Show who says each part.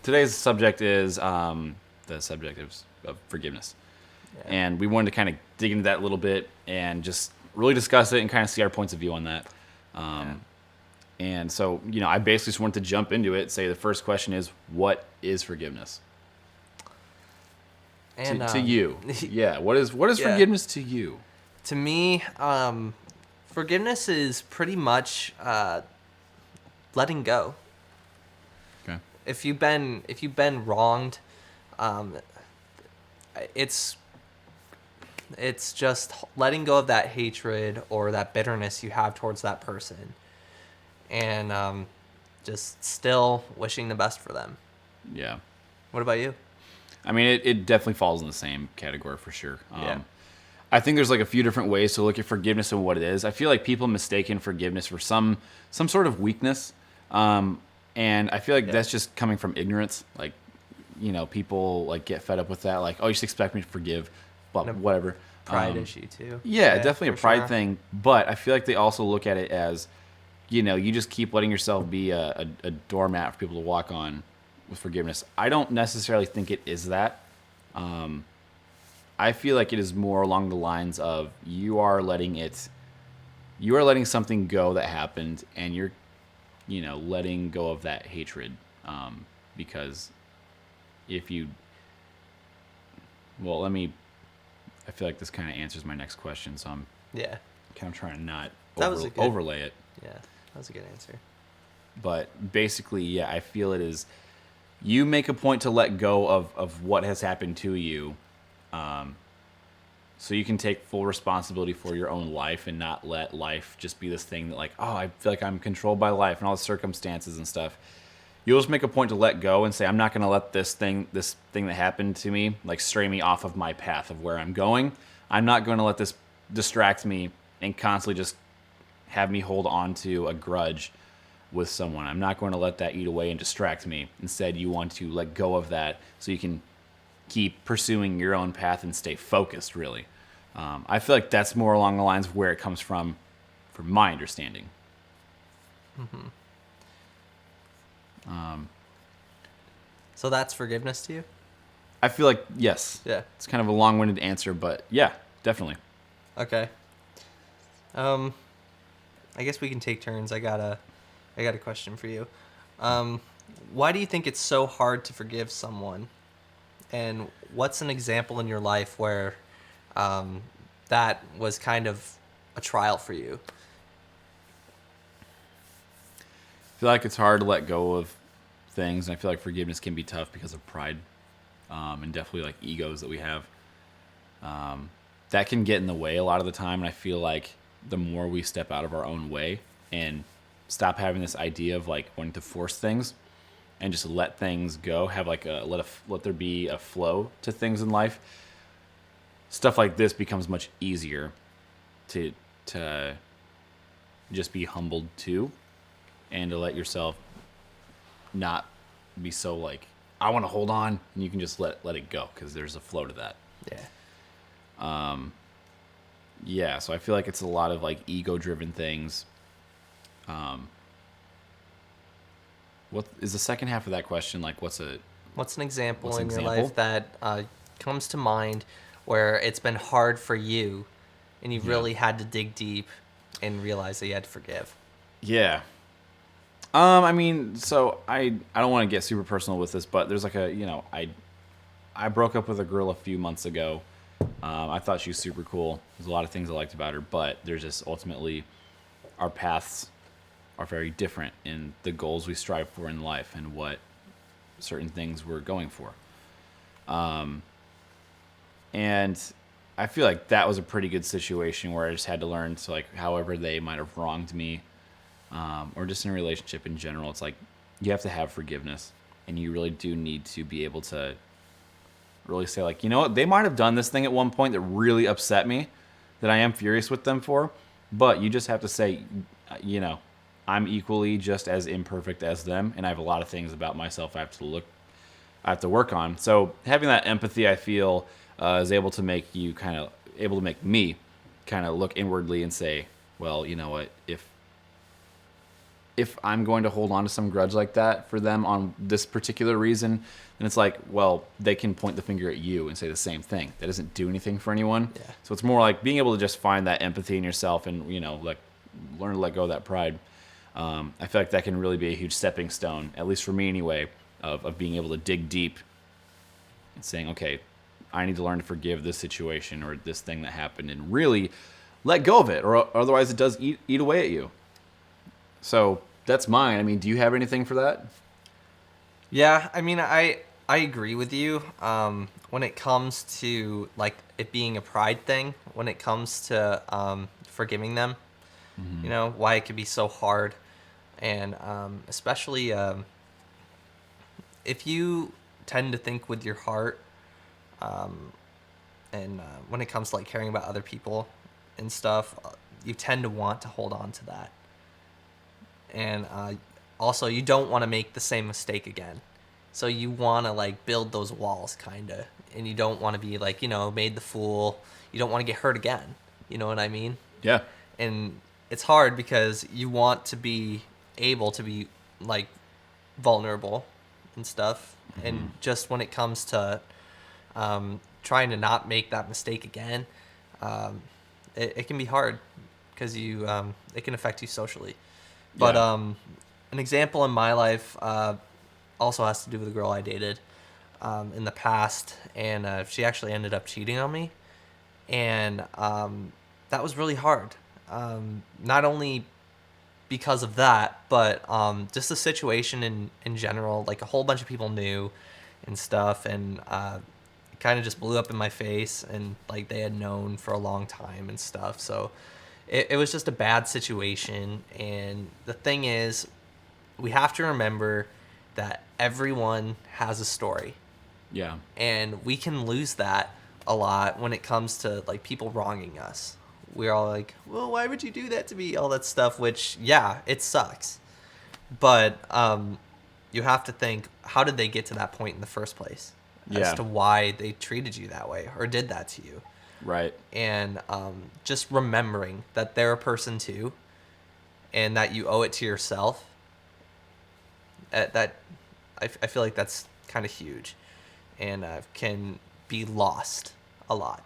Speaker 1: today's subject is the subject of forgiveness.
Speaker 2: Yeah.
Speaker 1: And we wanted to kind of dig into that a little bit and just really discuss it and kind of see our points of view on that. And so, I basically just wanted to jump into it. Say the first question is, what is forgiveness
Speaker 2: And
Speaker 1: to you? Yeah, what is
Speaker 2: Yeah.
Speaker 1: forgiveness to you?
Speaker 2: To me, forgiveness is pretty much letting go.
Speaker 1: Okay.
Speaker 2: If you've been wronged, um, it's just letting go of that hatred or that bitterness you have towards that person, and just still wishing the best for them.
Speaker 1: Yeah.
Speaker 2: What about you?
Speaker 1: I mean, it definitely falls in the same category for sure.
Speaker 2: Yeah.
Speaker 1: I think there's like a few different ways to look at forgiveness and what it is. I feel like people mistaken forgiveness for some sort of weakness, and I feel like that's just coming from ignorance. Like, people like get fed up with that. Like, oh, you just expect me to forgive, but whatever.
Speaker 2: Pride issue too.
Speaker 1: Yeah, definitely a
Speaker 2: for
Speaker 1: pride
Speaker 2: sure.
Speaker 1: thing. But I feel like they also look at it as, you just keep letting yourself be a doormat for people to walk on with forgiveness. I don't necessarily think it is that. I feel like it is more along the lines of you are letting something go that happened, and you're, letting go of that hatred. Because if you, well, I feel like this kind of answers my next question, so I'm
Speaker 2: Yeah.
Speaker 1: kind of trying to not
Speaker 2: That was a good-
Speaker 1: overlay it.
Speaker 2: Yeah. That was a good answer.
Speaker 1: But basically, yeah, I feel it is you make a point to let go of what has happened to you, so you can take full responsibility for your own life and not let life just be this thing that, like, oh, I feel like I'm controlled by life and all the circumstances and stuff. You'll just make a point to let go and say, I'm not going to let this thing that happened to me, like, stray me off of my path of where I'm going. I'm not going to let this distract me and constantly just have me hold on to a grudge with someone. I'm not going to let that eat away and distract me. Instead, you want to let go of that so you can keep pursuing your own path and stay focused, really. I feel like that's more along the lines of where it comes from my understanding.
Speaker 2: So that's forgiveness to you?
Speaker 1: I feel like, yes.
Speaker 2: Yeah.
Speaker 1: It's kind of a long-winded answer, but yeah, definitely.
Speaker 2: Okay. I guess we can take turns. I got a question for you. Why do you think it's so hard to forgive someone? And what's an example in your life where that was kind of a trial for you?
Speaker 1: I feel like it's hard to let go of things, and I feel like forgiveness can be tough because of pride, and definitely like egos that we have. That can get in the way a lot of the time, and I feel like the more we step out of our own way and stop having this idea of like wanting to force things and just let things go, have like let there be a flow to things in life, stuff like this becomes much easier to just be humbled to, and to let yourself not be so like, I want to hold on, and you can just let it go because there's a flow to that.
Speaker 2: Yeah.
Speaker 1: Yeah, so I feel like it's a lot of like ego-driven things. What is the second half of that question? Like, what's an
Speaker 2: What's in your
Speaker 1: example?
Speaker 2: life that comes to mind where it's been hard for you and you really had to dig deep and realize that you had to forgive?
Speaker 1: Yeah. I mean, so I don't want to get super personal with this, but there's like I broke up with a girl a few months ago. I thought she was super cool. There's a lot of things I liked about her, but there's just ultimately our paths are very different in the goals we strive for in life and what certain things we're going for. And I feel like that was a pretty good situation where I just had to learn to, like, however they might have wronged me, or just in a relationship in general, it's like you have to have forgiveness, and you really do need to be able to really say, like, you know what, they might have done this thing at one point that really upset me, that I am furious with them for, but you just have to say, I'm equally just as imperfect as them, and I have a lot of things about myself I have to work on. So having that empathy, I feel, is able to make me kind of look inwardly and say, well, you know what, if if I'm going to hold on to some grudge like that for them on this particular reason, then it's like, well, they can point the finger at you and say the same thing. That doesn't do anything for anyone.
Speaker 2: Yeah.
Speaker 1: So it's more like being able to just find that empathy in yourself and, like learn to let go of that pride. I feel like that can really be a huge stepping stone, at least for me anyway, of being able to dig deep and saying, okay, I need to learn to forgive this situation or this thing that happened and really let go of it, or otherwise it does eat away at you. So that's mine. I mean, do you have anything for that?
Speaker 2: Yeah, I mean, I agree with you. When it comes to like it being a pride thing, when it comes to forgiving them, why it could be so hard, and especially if you tend to think with your heart, and when it comes to like caring about other people and stuff, you tend to want to hold on to that, and also you don't want to make the same mistake again. So you want to like build those walls kind of, and you don't want to be like, made the fool. You don't want to get hurt again. You know what I mean?
Speaker 1: Yeah.
Speaker 2: And it's hard because you want to be able to be like vulnerable and stuff. And just when it comes to trying to not make that mistake again, it can be hard because it can affect you socially. But
Speaker 1: Yeah.
Speaker 2: an example in my life also has to do with a girl I dated in the past, and she actually ended up cheating on me, and that was really hard. Not only because of that, but just the situation in general. Like a whole bunch of people knew and stuff, and it kind of just blew up in my face, and like they had known for a long time and stuff. So it was just a bad situation. And the thing is, we have to remember that everyone has a story,
Speaker 1: Yeah.
Speaker 2: and we can lose that a lot when it comes to like people wronging us. We're all like, well, why would you do that to me? All that stuff, which, yeah, it sucks. But you have to think, how did they get to that point in the first place?
Speaker 1: Yeah.
Speaker 2: As to why they treated you that way or did that to you.
Speaker 1: Right.
Speaker 2: And just remembering that they're a person too, and that you owe it to yourself. I feel like that's kind of huge, and can be lost a lot.